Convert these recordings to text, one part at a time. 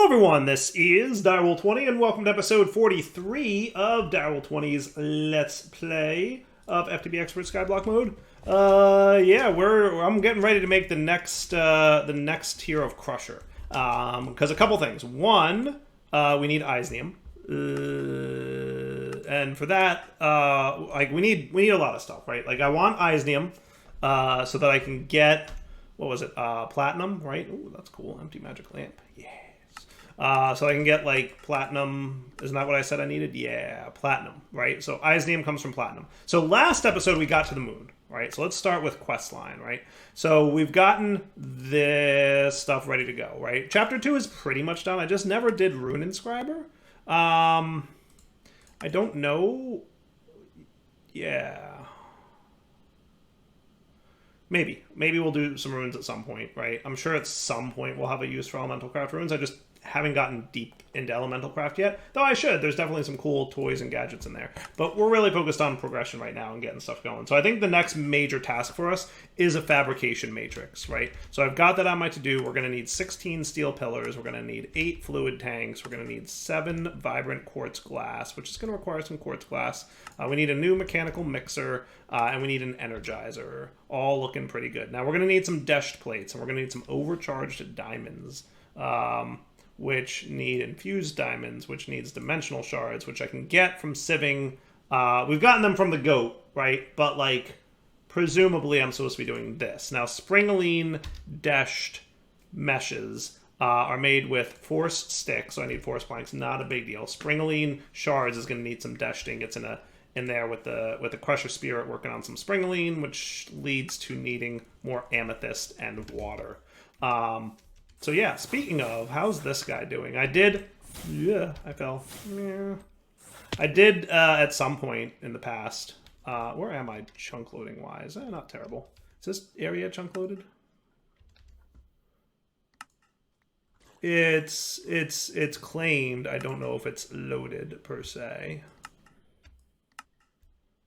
everyone, this is Direwolf20 and welcome to episode 43 of Direwolf20's Let's Play of FTB Expert Skyblock mode. I'm getting ready to make the next tier of Crusher. Because a couple things. One, we need Eisnium. And for that, we need a lot of stuff, right? Like I want Eisnium so that I can get, what was it, platinum, right? Ooh, that's cool. Empty magic lamp. Yes. So I can get like platinum. Isn't that what I said I needed? Yeah, platinum, right? So Eisnium comes from platinum. So last episode we got to the moon, right? So let's start with questline, right? So we've gotten this stuff ready to go, right? Chapter 2 is pretty much done. I just never did Rune Inscriber. I don't know. Yeah. Maybe we'll do some runes at some point, right? I'm sure at some point we'll have a use for elemental craft runes. I just haven't gotten deep into elemental craft yet, though I should. There's definitely some cool toys and gadgets in there, but we're really focused on progression right now and getting stuff going. So I think the next major task for us is a fabrication matrix, right? So I've got that on my to-do. We're going to need 16 steel pillars. We're going to need 8 fluid tanks. We're going to need 7 vibrant quartz glass, which is going to require some quartz glass. We need a new mechanical mixer, and we need an energizer. All looking pretty good. Now we're going to need some Desh plates, and we're going to need some overcharged diamonds, which need infused diamonds, which needs dimensional shards, which I can get from sieving. We've gotten them from the goat, right? But, like, presumably I'm supposed to be doing this. Now, Springling Dust meshes are made with force sticks, so I need force planks. Not a big deal. Springling shards is going to need some Desh ingots in there with the Crusher Spirit working on some Springling, which leads to needing more amethyst and water. So yeah, speaking of, how's this guy doing? I did at some point in the past. Where am I chunk loading wise? Not terrible. Is this area chunk loaded? It's claimed. I don't know if it's loaded per se.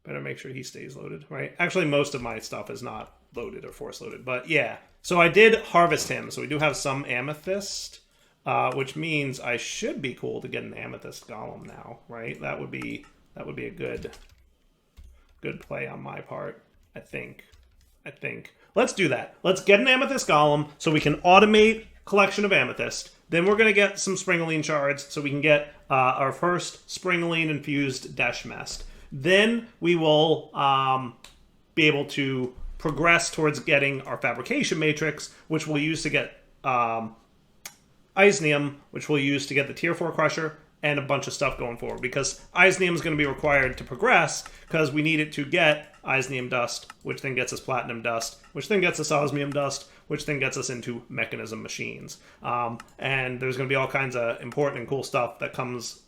Better make sure he stays loaded, right? Actually, most of my stuff is not loaded or force loaded, but yeah. So I did harvest him, so we do have some amethyst, which means I should be cool to get an amethyst golem now, right? That would be a good play on my part, I think. Let's do that. Let's get an amethyst golem so we can automate collection of amethyst. Then we're going to get some Springling shards so we can get our first Springling infused Desh mest. Then we will be able to progress towards getting our fabrication matrix, which we'll use to get Eisnium, which we'll use to get the tier 4 crusher, and a bunch of stuff going forward. Because Eisnium is going to be required to progress, because we need it to get Eisnium dust, which then gets us platinum dust, which then gets us osmium dust, which then gets us into mechanism machines. And there's going to be all kinds of important and cool stuff that comes,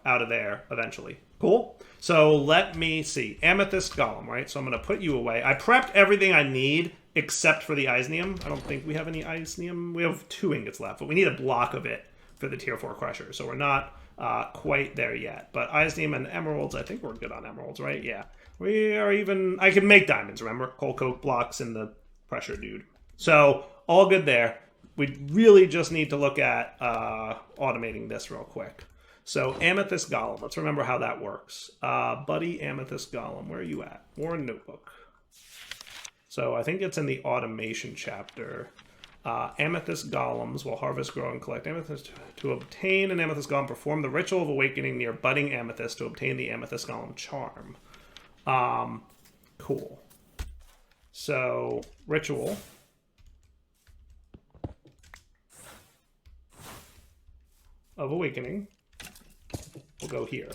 out of there eventually. Cool? So let me see. Amethyst Golem, right? So I'm going to put you away. I prepped everything I need except for the Eisnium. I don't think we have any Eisnium. We have 2 ingots left, but we need a block of it for the tier 4 crusher. So we're not quite there yet. But Eisnium and emeralds, I think we're good on emeralds, right? Yeah. We are even... I can make diamonds, remember? Coal coke blocks in the pressure dude. So all good there. We really just need to look at automating this real quick. So, Amethyst Golem. Let's remember how that works. Buddy Amethyst Golem. Where are you at? Warren Notebook. So, I think it's in the automation chapter. Amethyst Golems will harvest, grow, and collect amethyst. To obtain an Amethyst Golem, perform the Ritual of Awakening near budding amethyst to obtain the Amethyst Golem charm. Cool. So, Ritual. Of Awakening. We'll go here.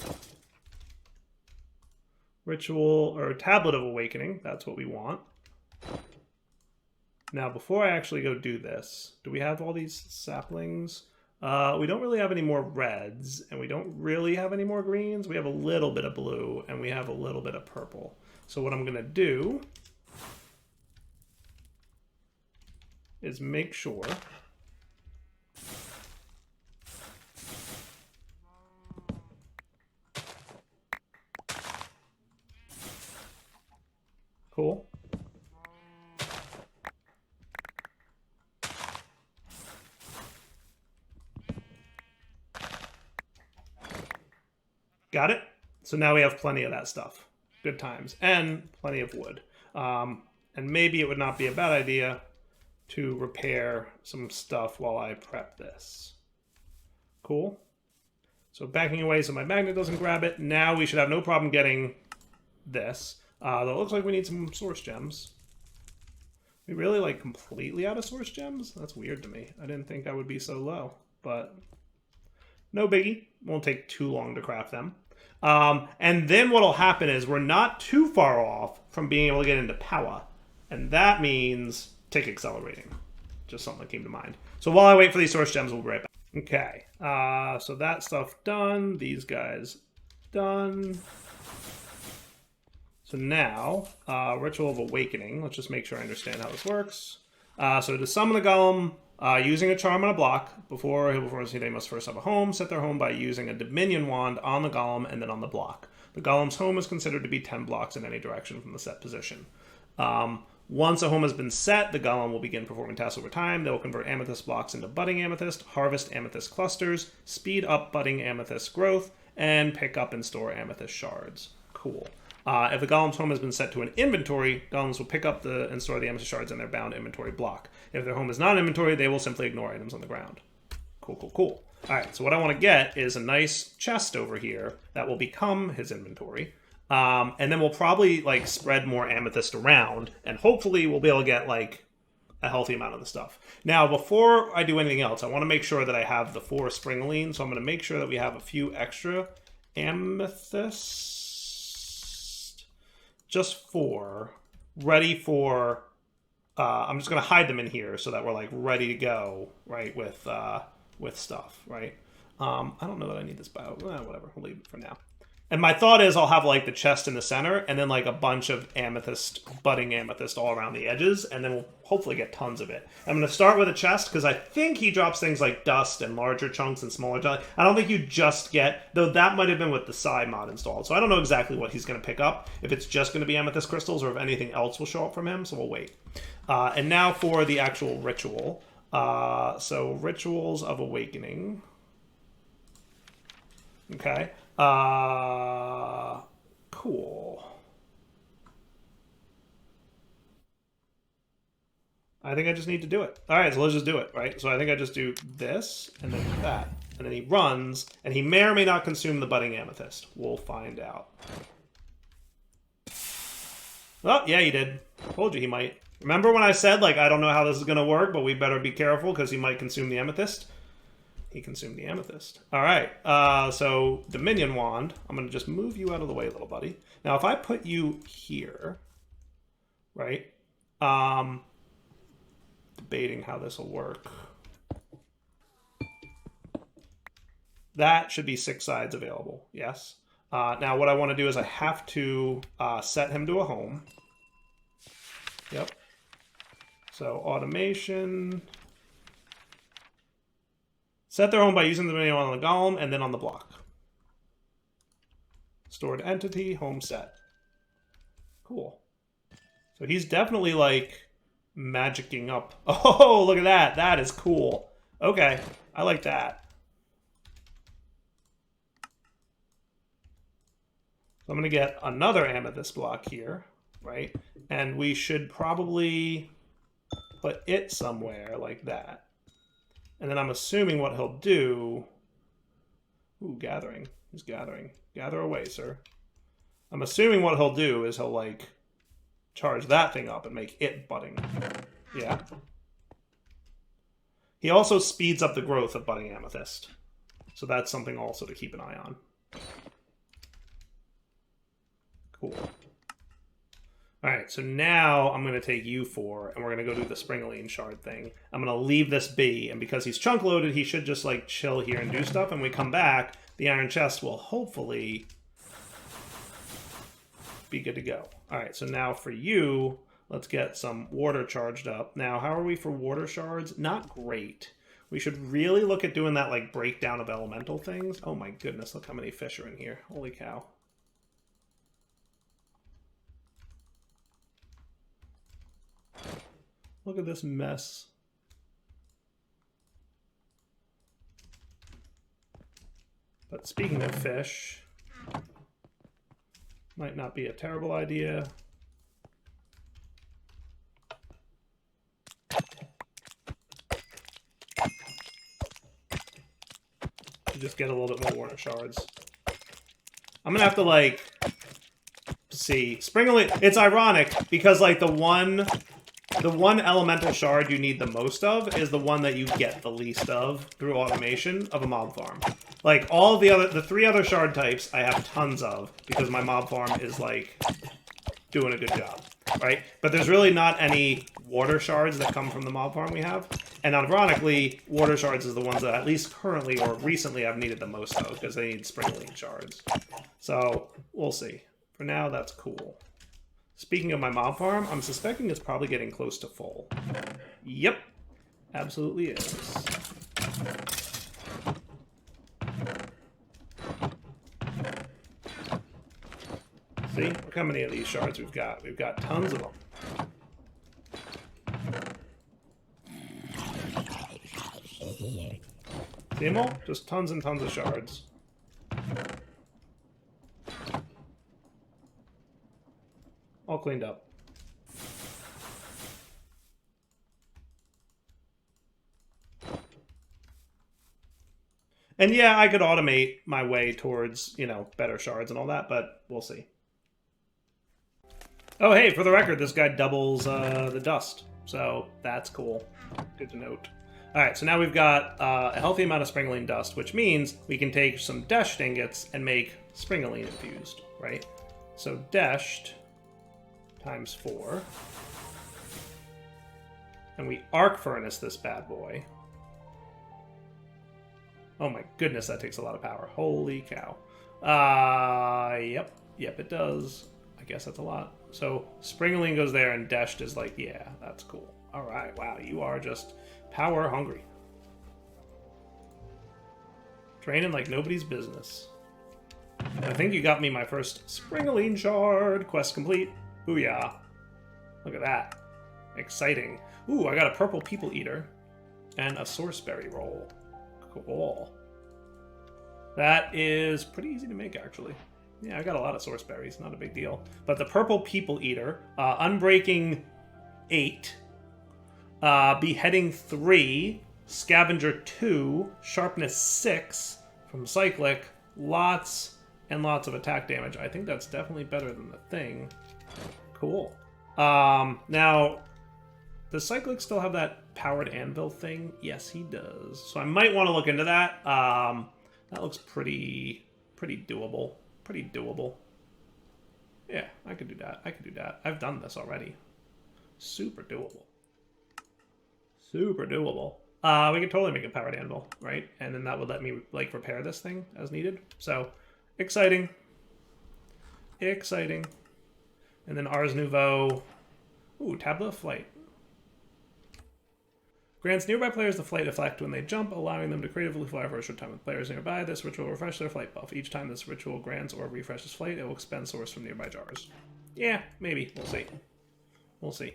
Ritual, or Tablet of Awakening. That's what we want. Now, before I actually go do this, do we have all these saplings? We don't really have any more reds, and we don't really have any more greens. We have a little bit of blue, and we have a little bit of purple. So what I'm going to do is make sure... Cool. Got it? So now we have plenty of that stuff. Good times. And plenty of wood. And maybe it would not be a bad idea to repair some stuff while I prep this. Cool. So backing away so my magnet doesn't grab it. Now we should have no problem getting this. Though it looks like we need some source gems. We really like completely out of source gems? That's weird to me. I didn't think I would be so low. But no biggie. Won't take too long to craft them. And then what'll happen is we're not too far off from being able to get into power. And that means tick accelerating. Just something that came to mind. So while I wait for these source gems, we'll be right back. Okay, so that stuff done. These guys done. So now, Ritual of Awakening. Let's just make sure I understand how this works. So to summon the golem using a charm on a block, before he'll perform, they must first have a home. Set their home by using a Dominion wand on the golem and then on the block. The golem's home is considered to be 10 blocks in any direction from the set position. Once a home has been set, the golem will begin performing tasks over time. They will convert amethyst blocks into budding amethyst, harvest amethyst clusters, speed up budding amethyst growth, and pick up and store amethyst shards. Cool. If the golem's home has been set to an inventory, golems will pick up and store the amethyst shards in their bound inventory block. If their home is not inventory, they will simply ignore items on the ground. Cool, cool, cool. All right, so what I want to get is a nice chest over here that will become his inventory. And then we'll probably like spread more amethyst around, and hopefully we'll be able to get like a healthy amount of the stuff. Now, before I do anything else, I want to make sure that I have the 4 Springling, so I'm going to make sure that we have a few extra amethyst, just 4, ready for. I'm just going to hide them in here so that we're like ready to go, right, with stuff, right? I don't know that I need this bio. Whatever, we'll leave it for now. And my thought is I'll have like the chest in the center and then like a bunch of amethyst, budding amethyst all around the edges, and then we'll hopefully get tons of it. I'm going to start with a chest because I think he drops things like dust and larger chunks and smaller chunks. I don't think you just get, though that might have been with the Psy mod installed. So I don't know exactly what he's going to pick up, if it's just going to be amethyst crystals or if anything else will show up from him, so we'll wait. And now for the actual ritual. So Rituals of Awakening. Okay. Cool. I think I just need to do it. All right, so let's just do it, right? So I think I just do this and then that. And then he runs, and he may or may not consume the budding amethyst. We'll find out. Oh, yeah, he did. Told you he might. Remember when I said, like, I don't know how this is going to work, but we better be careful because he might consume the amethyst? He consumed the amethyst. All right, so Dominion Wand. I'm going to just move you out of the way, little buddy. Now, if I put you here, right, debating how this will work. That should be 6 sides available, yes. Now, what I want to do is I have to set him to a home. Yep. So, automation... Set their home by using the menu on the golem and then on the block. Stored entity, home set. Cool. So he's definitely like magicking up. Oh, look at that. That is cool. Okay, I like that. So I'm going to get another amethyst block here, right? And we should probably put it somewhere like that. And then I'm assuming what he'll do... Ooh, gathering. He's gathering. Gather away, sir. I'm assuming what he'll do is he'll, like, charge that thing up and make it budding. Yeah. He also speeds up the growth of budding amethyst. So that's something also to keep an eye on. Cool. Alright, so now I'm going to take you 4, and we're going to go do the Springling shard thing. I'm going to leave this be, and because he's chunk loaded, he should just like chill here and do stuff, and when we come back, the iron chest will hopefully be good to go. Alright, so now for you, let's get some water charged up. Now, how are we for water shards? Not great. We should really look at doing that like breakdown of elemental things. Oh my goodness, look how many fish are in here. Holy cow. Look at this mess. But speaking of fish, Might not be a terrible idea. Just get a little bit more water shards. I'm gonna have to, like, see. Springling, it's ironic, because, like, the one elemental shard you need the most of is the one that you get the least of through automation of a mob farm. Like, all the 3 other shard types I have tons of, because my mob farm is, like, doing a good job, right? But there's really not any water shards that come from the mob farm we have. And ironically, water shards is the ones that at least currently or recently I've needed the most of, because they need Springling shards. So, we'll see. For now, that's cool. Speaking of my mob farm, I'm suspecting it's probably getting close to full. Yep. Absolutely is. See? Look how many of these shards we've got. We've got tons of them. See them all? Just tons and tons of shards. All cleaned up. And yeah, I could automate my way towards, you know, better shards and all that, but we'll see. Oh, hey, for the record, this guy doubles the dust. So that's cool. Good to note. Alright, so now we've got a healthy amount of Springling Dust, which means we can take some Desh ingots and make Springling infused, right? So Deshed times 4. And we arc furnace this bad boy. Oh my goodness, that takes a lot of power. Holy cow. Yep, it does. I guess that's a lot. So Springling goes there and Deshed is like, yeah, that's cool. Alright, wow, you are just power hungry. Training like nobody's business. I think you got me my first Springling shard. Quest complete. Booyah. Look at that. Exciting. Ooh, I got a purple people eater and a sourceberry roll. Cool. That is pretty easy to make, actually. Yeah, I got a lot of sourceberries. Not a big deal. But the purple people eater, Unbreaking 8, Beheading 3, Scavenger 2, Sharpness 6 from Cyclic, lots and lots of attack damage. I think that's definitely better than the thing. Cool. Now, does Cyclic still have that powered anvil thing? Yes, he does. So I might want to look into that. That looks pretty doable. Pretty doable. Yeah, I could do that. I could do that. I've done this already. Super doable. Super doable. We could totally make a powered anvil, right? And then that would let me, like, repair this thing as needed. So, exciting. Exciting. And then Ars Nouveau. Ooh, Tableau of Flight. Grants nearby players the flight effect when they jump, allowing them to creatively fly for a short time with players nearby. This ritual will refresh their flight buff. Each time this ritual grants or refreshes flight, it will expend source from nearby jars. Yeah, maybe. We'll see. We'll see.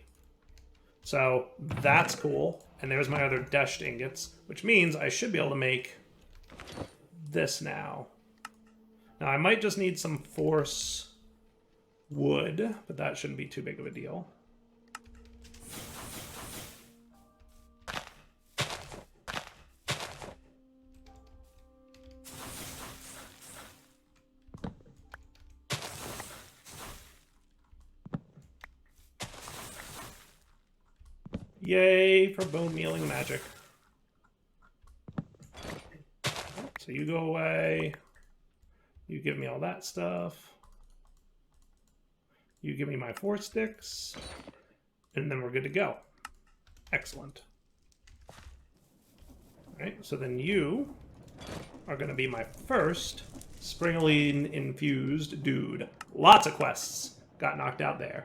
So, that's cool. And there's my other Deshed ingots, which means I should be able to make this now. Now, I might just need some force wood, but that shouldn't be too big of a deal. Yay for bone mealing magic. So you go away. You give me all that stuff. You give me my 4 sticks. And then we're good to go. Excellent. Alright, so then you are going to be my first Springling infused dude. Lots of quests got knocked out there.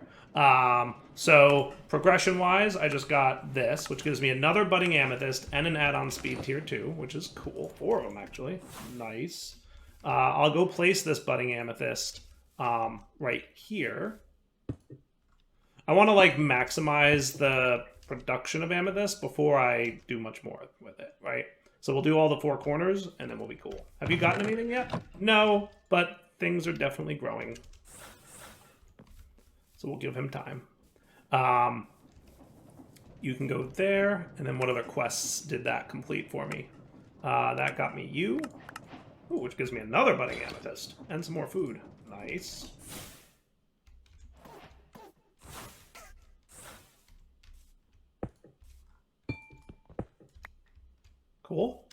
So progression-wise, I just got this, which gives me another Budding Amethyst and an add-on speed tier 2, which is cool. 4 of them, actually. Nice. I'll go place this Budding Amethyst right here. I want to, like, maximize the production of Amethyst before I do much more with it, right? So we'll do all the 4 corners, and then we'll be cool. Have you gotten anything yet? No, but things are definitely growing. So we'll give him time. You can go there, and then what other quests did that complete for me? That got me you, ooh, which gives me another budding amethyst, and some more food. Nice. Cool.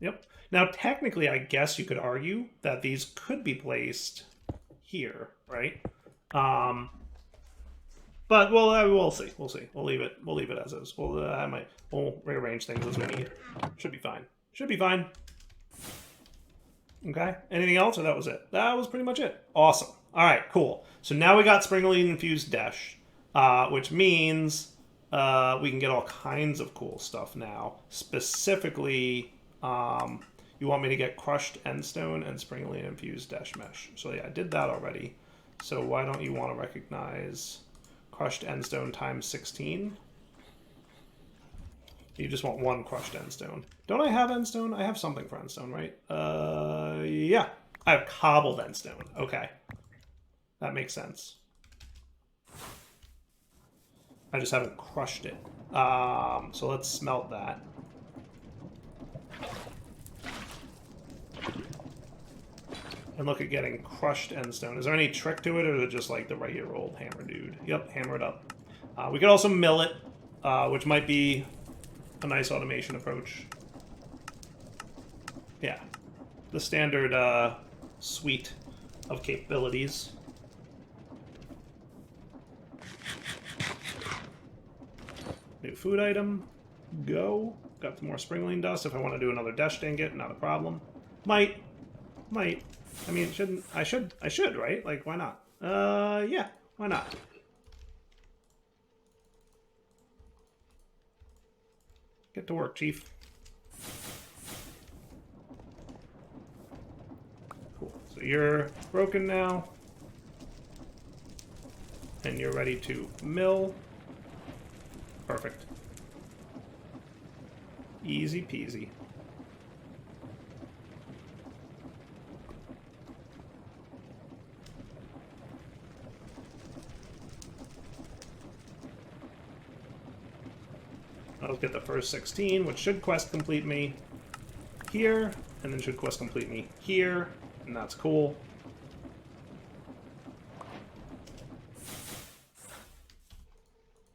Yep. Now, technically, I guess you could argue that these could be placed here, right? But we'll see. We'll see. We'll leave it. We'll leave it as is. We'll rearrange things as we need. Should be fine. Should be fine. Okay. Anything else, or that was it? That was pretty much it. Awesome. All right. Cool. So now we got Springling infused Desh, which means we can get all kinds of cool stuff now. Specifically, you want me to get crushed endstone and Springling infused Desh mesh. So yeah, I did that already. So why don't you want to recognize crushed endstone times 16? You just want one crushed endstone. Don't I have endstone? I have something for endstone, right? Yeah. I have cobbled endstone. Okay. That makes sense. I just haven't crushed it. So let's smelt that. And look at getting crushed endstone. Is there any trick to it, or is it just like the regular old hammer dude? Yep, hammer it up. We could also mill it, which might be a nice automation approach. Yeah. The standard suite of capabilities. New food item. Go. Got some more Springling Dust. If I want to do another Desh ingot, not a problem. Might. I mean, shouldn't. I should, right? Like, why not? Yeah. Why not? Get to work, Chief. Cool. So you're broken now. And you're ready to mill. Perfect. Easy peasy. I'll get the first 16, which should quest complete me here, and then should quest complete me here, and that's cool.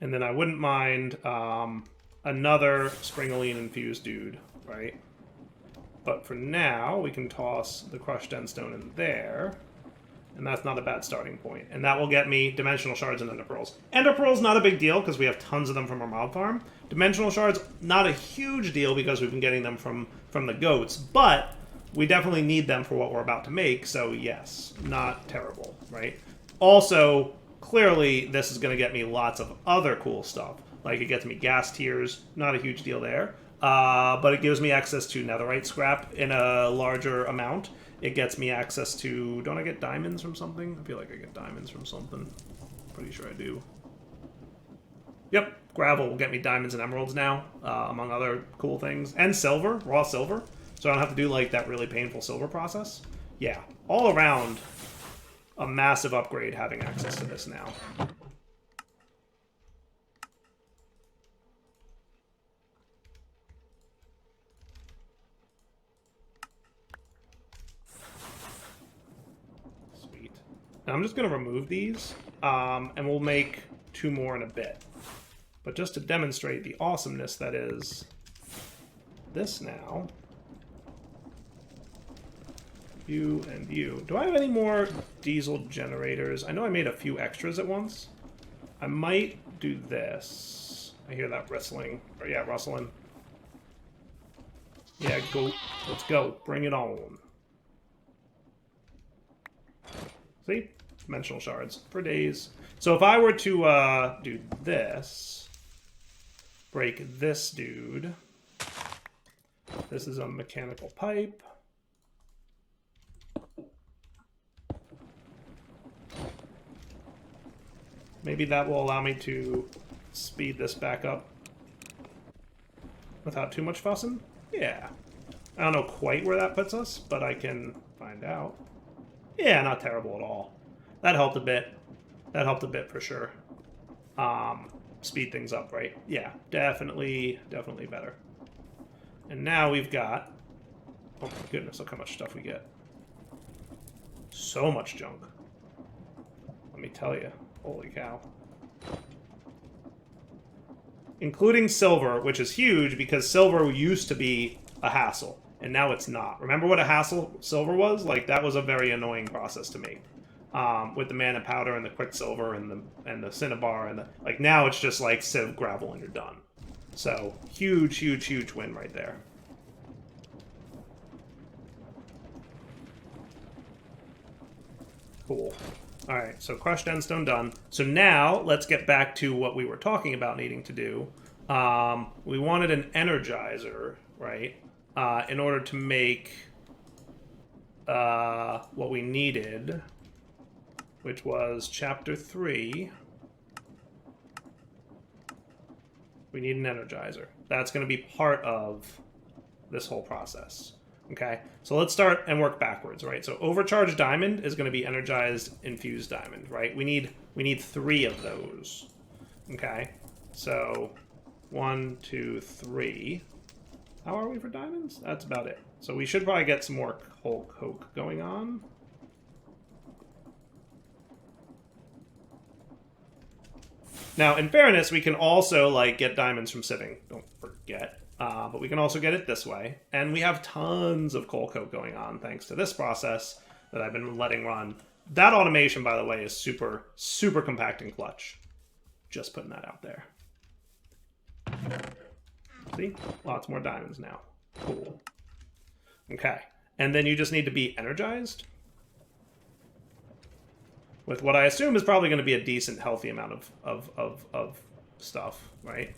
And then I wouldn't mind another Springling infused dude, right? But for now, we can toss the crushed endstone in there. And that's not a bad starting point. And that will get me dimensional shards and ender pearls. Ender pearls, not a big deal, because we have tons of them from our mob farm. Dimensional shards, not a huge deal, because we've been getting them from the goats. But we definitely need them for what we're about to make, so yes, not terrible, right? Also, clearly, this is going to get me lots of other cool stuff. Like, it gets me gas tiers, not a huge deal there. But it gives me access to netherite scrap in a larger amount. It gets me access to... Don't I get diamonds from something? I feel like I get diamonds from something. Pretty sure I do. Yep, gravel will get me diamonds and emeralds now, among other cool things. And silver, raw silver. So I don't have to do, like, that really painful silver process. Yeah, all around, a massive upgrade having access to this now. Now I'm just going to remove these, and we'll make 2 more in a bit. But just to demonstrate the awesomeness that is this now. You and you. Do I have any more diesel generators? I know I made a few extras at once. I might do this. I hear that rustling. Or yeah, rustling. Yeah, go. Let's go. Bring it on. See? Dimensional shards for days. So if I were to do this, break this dude. This is a mechanical pipe. Maybe that will allow me to speed this back up without too much fussing. Yeah. I don't know quite where that puts us, but I can find out. Yeah, not terrible at all. That helped a bit. That helped a bit for sure. Speed things up, right? Yeah, definitely better. And now we've got... Oh my goodness, look how much stuff we get. So much junk. Let me tell you. Holy cow. Including silver, which is huge because silver used to be a hassle, and now it's not. Remember what a hassle silver was? Like, that was a very annoying process to make. With the mana powder and the quicksilver and the cinnabar and the... Like, now it's just like sieve gravel and you're done. So, huge win right there. Cool. Alright, so crushed endstone done. So now, let's get back to what we were talking about needing to do. We wanted an Energizer, right? In order to make what we needed, which was Chapter 3. We need an Energizer. That's going to be part of this whole process. Okay, so let's start and work backwards, right? So overcharged diamond is going to be energized infused diamond, right? We need 3 of those. Okay, so 1, 2, 3. How are we for diamonds? That's about it. So we should probably get some more whole coke going on. Now, in fairness, we can also like get diamonds from sieving. Don't forget. But we can also get it this way. And we have tons of coal coke going on thanks to this process that I've been letting run. That automation, by the way, is super compact and clutch. Just putting that out there. See? Lots more diamonds now. Cool. Okay. And then you just need to be energized. With what I assume is probably going to be a decent, healthy amount of stuff, right?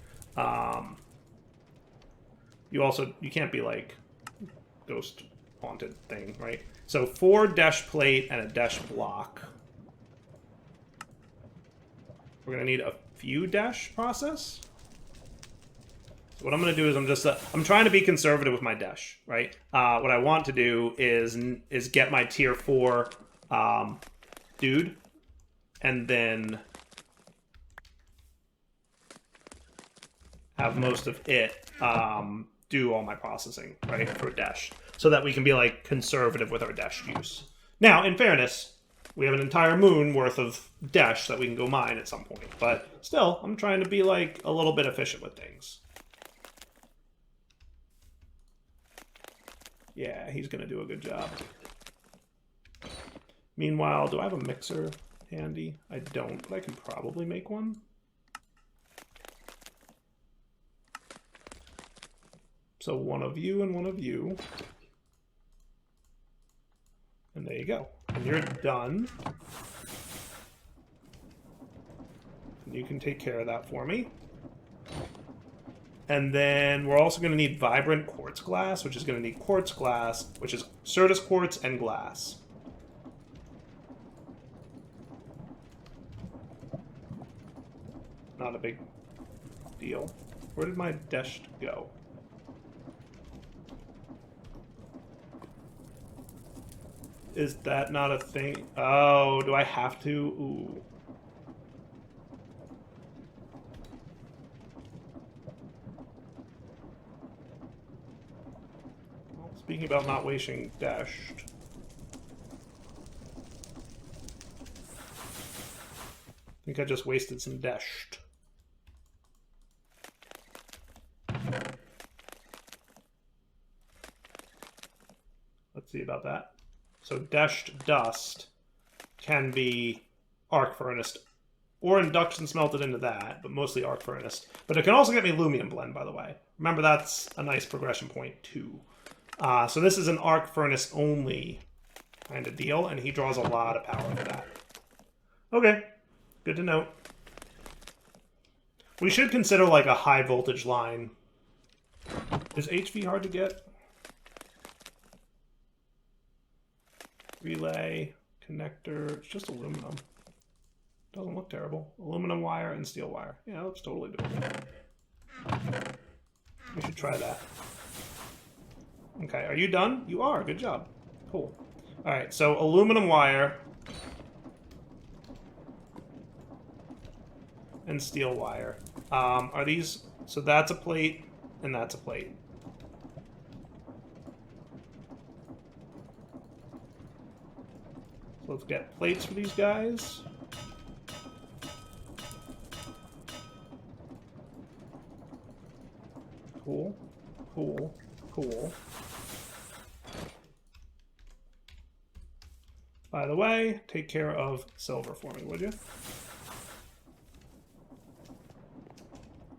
You can't be like ghost haunted thing, right? So 4 Desh plate and a Desh block. We're gonna need a few Desh process. So what I'm gonna do is I'm trying to be conservative with my Desh, right? What I want to do is get my tier 4 dude, and then have most of it do all my processing, right, for Desh, so that we can be, like, conservative with our Desh use. Now, in fairness, we have an entire moon worth of Desh that we can go mine at some point, but still, I'm trying to be, like, a little bit efficient with things. Yeah, he's gonna do a good job. Meanwhile, do I have a mixer handy? I don't, but I can probably make one. So one of you and one of you. And there you go. And you're done. And you can take care of that for me. And then we're also going to need vibrant quartz glass, which is going to need quartz glass, which is Certus quartz and glass. Not a big deal. Where did my Desh go? Is that not a thing? Oh, do I have to? Ooh. Well, speaking about not wasting Desh. I think I just wasted some Desh. Let's see about that. So Deshed Dust can be arc furnace or induction smelted into that, but mostly arc furnace. But it can also get me Lumium Blend, by the way. Remember, that's a nice progression point, too. So this is an arc furnace only kind of deal, and he draws a lot of power for that. Okay, good to know. We should consider, like, a high voltage line. Is HV hard to get? Relay, connector, it's just aluminum. Doesn't look terrible. Aluminum wire and steel wire. Yeah, that looks totally doable. We should try that. Okay, are you done? You are, good job. Cool. Alright, so aluminum wire. and steel wire. Are these... So that's a plate, and that's a plate. So let's get plates for these guys. Cool, cool, cool. By the way, take care of silver for me, would you?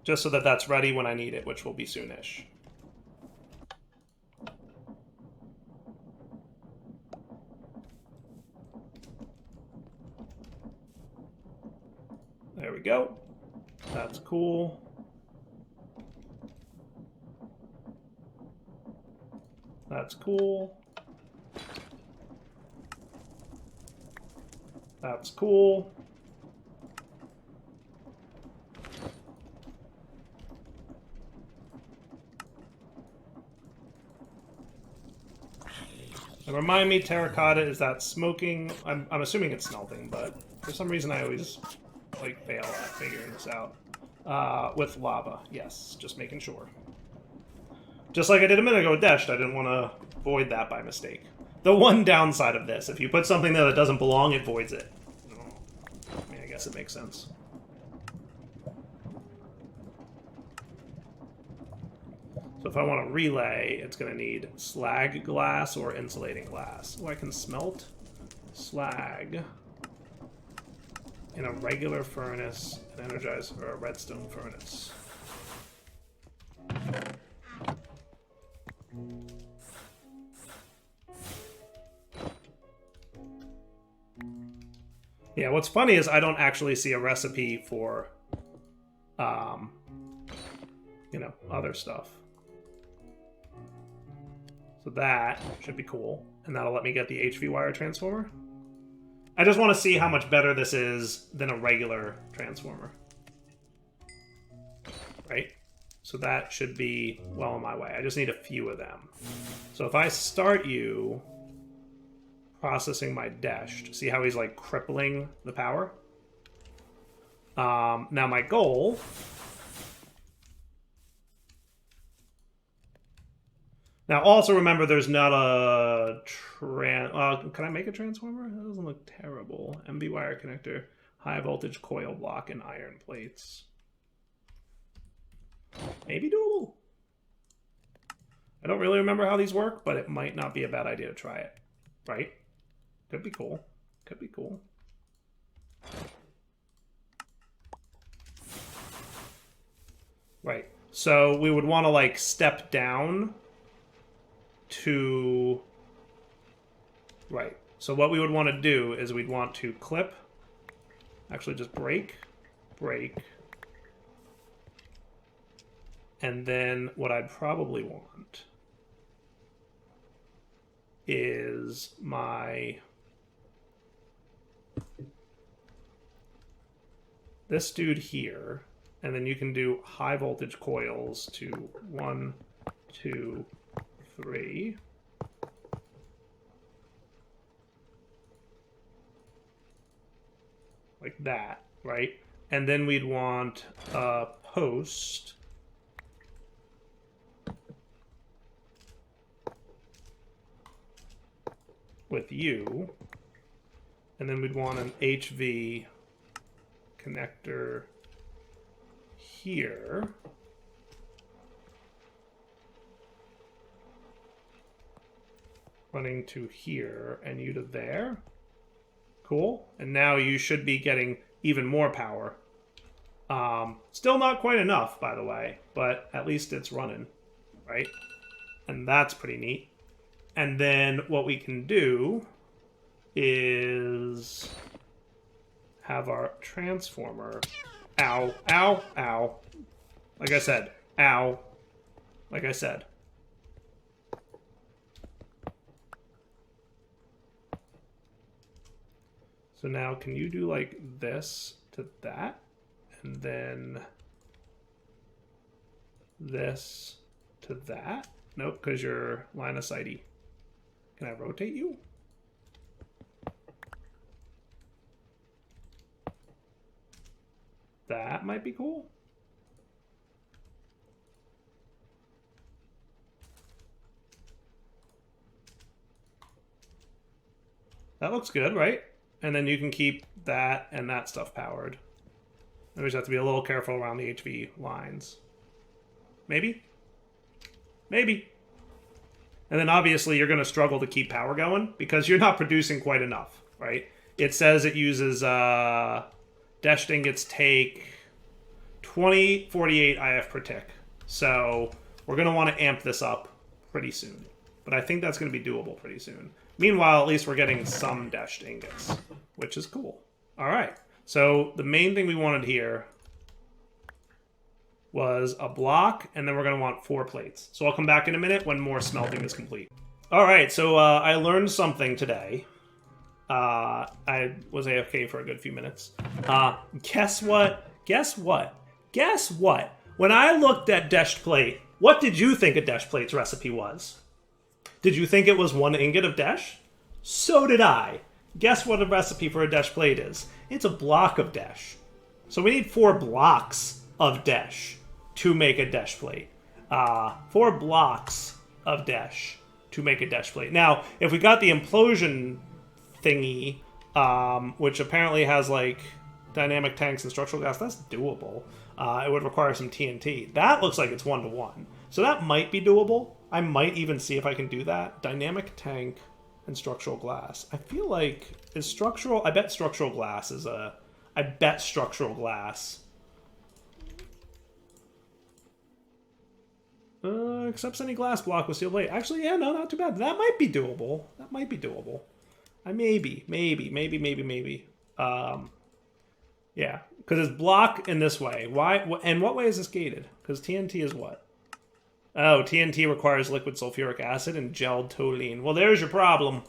Just so that that's ready when I need it, which will be soonish. There we go. That's cool. That's cool. That's cool. And remind me, terracotta, is that smoking? I'm assuming it's smelting, but for some reason I always like fail at figuring this out. With lava, yes, just making sure. Just like I did a minute ago with Desh, I didn't want to void that by mistake. The one downside of this, if you put something there that doesn't belong, it voids it. I mean, I guess it makes sense. So if I want to relay, it's going to need slag glass or insulating glass. Oh, I can smelt slag in a regular furnace and energize for a redstone furnace. Yeah, what's funny is I don't actually see a recipe for, you know, other stuff. So that should be cool. And that'll let me get the HV wire transformer. I just want to see how much better this is than a regular transformer. Right? So that should be well on my way. I just need a few of them. So if I start you processing my Desh, see how he's like crippling the power? Now my goal... Now also remember there's not a... can I make a transformer? That doesn't look terrible. MB wire connector, high voltage coil block, and iron plates. Maybe doable. I don't really remember how these work, but it might not be a bad idea to try it. Right? Could be cool. Could be cool. Right. So we would want to like step down to... Right. So what we would want to do is we'd want to clip, actually just break, and then what I'd probably want is my... this dude here, and then you can do high voltage coils to 1, 2, 3. Like that, right? And then we'd want a post with you, and then we'd want an HV connector here. Running to here, and you to there. Cool. And now you should be getting even more power. Still not quite enough, by the way, but at least it's running, right? And that's pretty neat. And then what we can do is have our transformer... Ow, ow, ow. Like I said, ow. Like I said. So now can you do like this to that? And then this to that? Nope, because you're line of sighty. Can I rotate you? That might be cool. That looks good, right? And then you can keep that and that stuff powered. And we just have to be a little careful around the HV lines. Maybe? Maybe. And then obviously you're going to struggle to keep power going because you're not producing quite enough, right? It says it uses Desh ingots take 2048 IF per tick. So we're going to want to amp this up pretty soon. But I think that's going to be doable pretty soon. Meanwhile, at least we're getting some Desh ingots, which is cool. All right. So the main thing we wanted here was a block, and then we're going to want 4 plates. So I'll come back in a minute when more smelting is complete. All right, so I learned something today. I was AFK for a good few minutes. Guess what? Guess what? Guess what? When I looked at Desh plate, what did you think a Desh plate's recipe was? Did you think it was 1 ingot of Desh? So did I. Guess what a recipe for a Desh plate is? It's a block of Desh. So we need 4 blocks of Desh to make a Desh plate. 4 blocks of Desh to make a Desh plate. Now, if we got the implosion thingy, which apparently has like dynamic tanks and structural gas, that's doable. It would require some TNT. That looks like it's 1-to-1. So that might be doable. I might even see if I can do that. Dynamic tank and structural glass. I feel like is structural. I bet structural glass is a. I bet structural glass. Accepts any glass block with steel plate. Actually, yeah, no, not too bad. That might be doable. That might be doable. Maybe. Yeah, because it's block in this way. Why? And what way is this gated? Because TNT is what? Oh, TNT requires liquid sulfuric acid and gelled toluene. Well, there's your problem.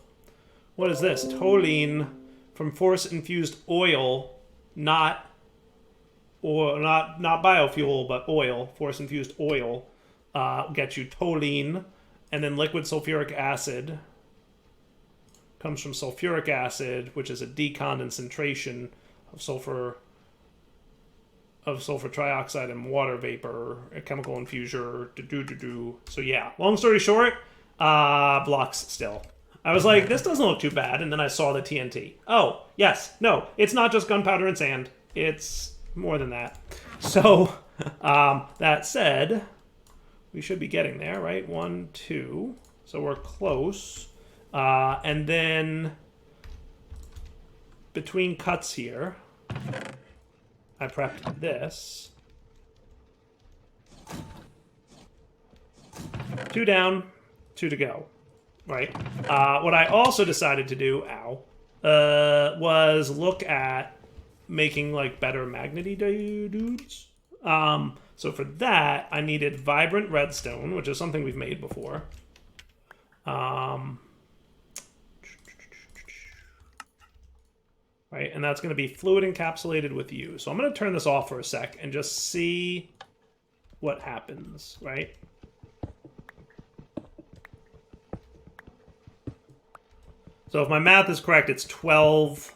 What is this? Toluene from force-infused oil, not biofuel, but oil. Force-infused oil gets you toluene, and then liquid sulfuric acid comes from sulfuric acid, which is a deconcentration of sulfur trioxide and water vapor, a chemical infuser, So yeah, long story short, blocks still. I was like, this doesn't look too bad, and then I saw the TNT. Oh, yes, no, it's not just gunpowder and sand. It's more than that. So, that said, we should be getting there, right? 1, 2. So we're close. And then between cuts here, I prepped this. 2 down, 2 to go, right? What I also decided to do, was look at making like better magnety dudes. So for that, I needed vibrant redstone, which is something we've made before. Right, and that's going to be fluid encapsulated with you. So I'm going to turn this off for a sec and just see what happens, right? So if my math is correct, it's 12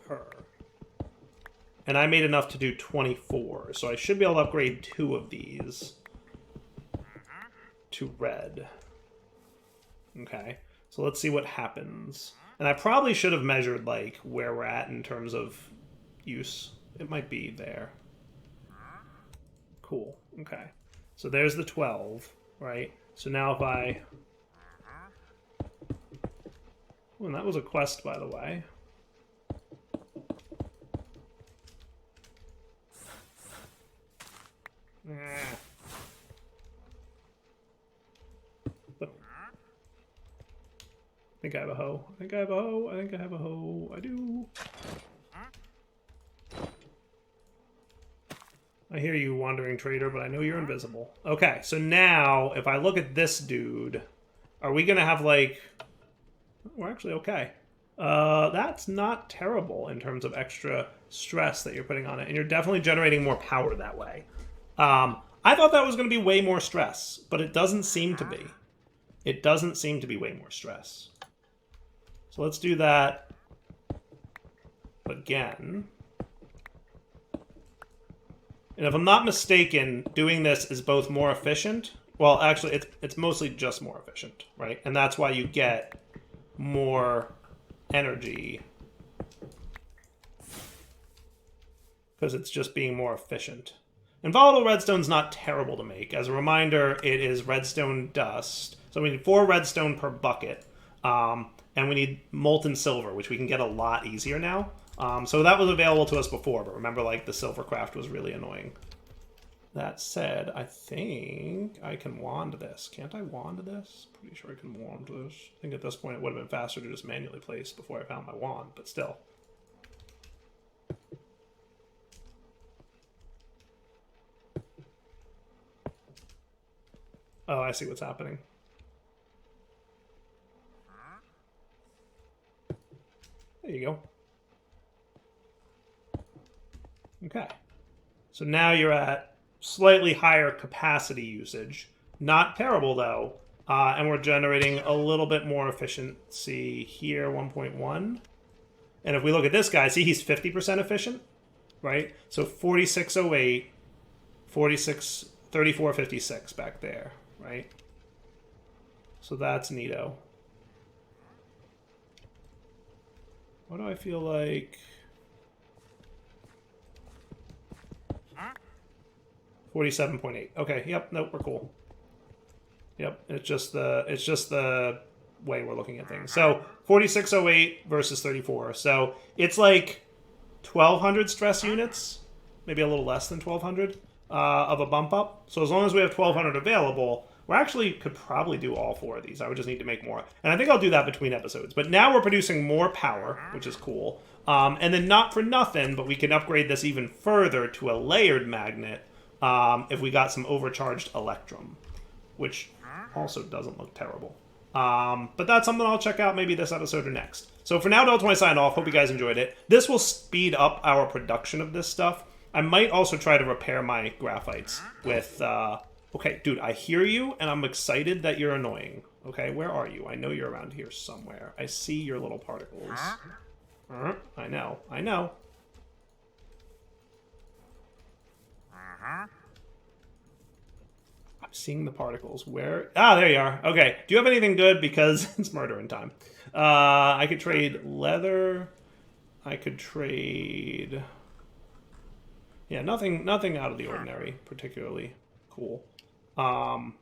per. And I made enough to do 24. So I should be able to upgrade 2 of these to red. Okay, so let's see what happens. And I probably should have measured, like, where we're at in terms of use. It might be there. Cool. Okay. So there's the 12, right? So now if I... Oh, and that was a quest, by the way. I think I have a hoe. I think I have a hoe. I think I have a hoe. I do. I hear you, wandering trader, but I know you're invisible. Okay, so now, if I look at this dude, are we going to have, like... We're actually okay. That's not terrible in terms of extra stress that you're putting on it, and you're definitely generating more power that way. I thought that was going to be way more stress, but it doesn't seem to be. It doesn't seem to be way more stress. So let's do that again. And if I'm not mistaken, doing this is both more efficient. Well, actually, it's mostly just more efficient, right? And that's why you get more energy. Because it's just being more efficient. And volatile redstone's not terrible to make. As a reminder, it is redstone dust. So we need 4 redstone per bucket. And we need molten silver, which we can get a lot easier now. So that was available to us before, but remember, like, the silver craft was really annoying. That said, I think I can wand this. Can't I wand this? Pretty sure I can wand this. I think at this point it would have been faster to just manually place before I found my wand, but still. Oh, I see what's happening. There you go. Okay. So now you're at slightly higher capacity usage. Not terrible, though. And we're generating a little bit more efficiency here, 1.1. And if we look at this guy, see he's 50% efficient, right? So 4608, 46, 3456 back there, right? So that's neato. What do I feel like? 47.8. Okay, yep, nope, we're cool. Yep, it's just the way we're looking at things. So 4608 versus 34. So it's like 1200 stress units, maybe a little less than 1200 of a bump up. So as long as we have 1200 available, we actually could probably do all 4 of these. I would just need to make more. And I think I'll do that between episodes. But now we're producing more power, which is cool. And then not for nothing, but we can upgrade this even further to a layered magnet if we got some overcharged electrum, which also doesn't look terrible. But that's something I'll check out maybe this episode or next. So for now, Del20 sign off. Hope you guys enjoyed it. This will speed up our production of this stuff. I might also try to repair my graphites with... Okay, dude, I hear you, and I'm excited that you're annoying. Okay, where are you? I know you're around here somewhere. I see your little particles. I know, I know. I'm seeing the particles. Where? Ah, there you are. Okay, do you have anything good? Because it's murdering time. I could trade leather. I could trade... Yeah, nothing out of the ordinary, particularly cool. Can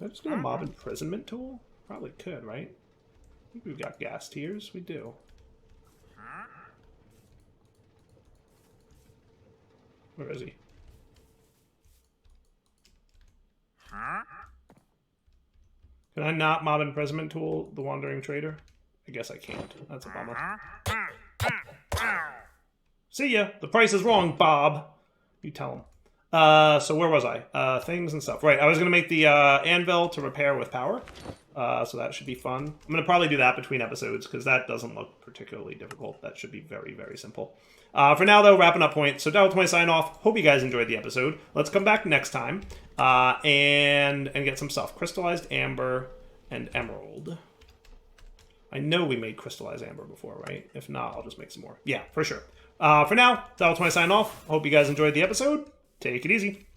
I just get a mob imprisonment tool? Probably could, right? I think we've got gas tiers. We do. Where is he? Can I not mob imprisonment tool the wandering trader? I guess I can't. That's a bummer. See ya! The price is wrong, Bob! You tell him. So where was I? Things and stuff. Right, I was going to make the anvil to repair with power. So that should be fun. I'm going to probably do that between episodes, because that doesn't look particularly difficult. That should be very, very simple. For now, though, wrapping up point. So Del20 sign off. Hope you guys enjoyed the episode. Let's come back next time and get some stuff. Crystallized amber and emerald. I know we made crystallized amber before, right? If not, I'll just make some more. Yeah, for sure. For now, Del20 sign off. Hope you guys enjoyed the episode. Take it easy.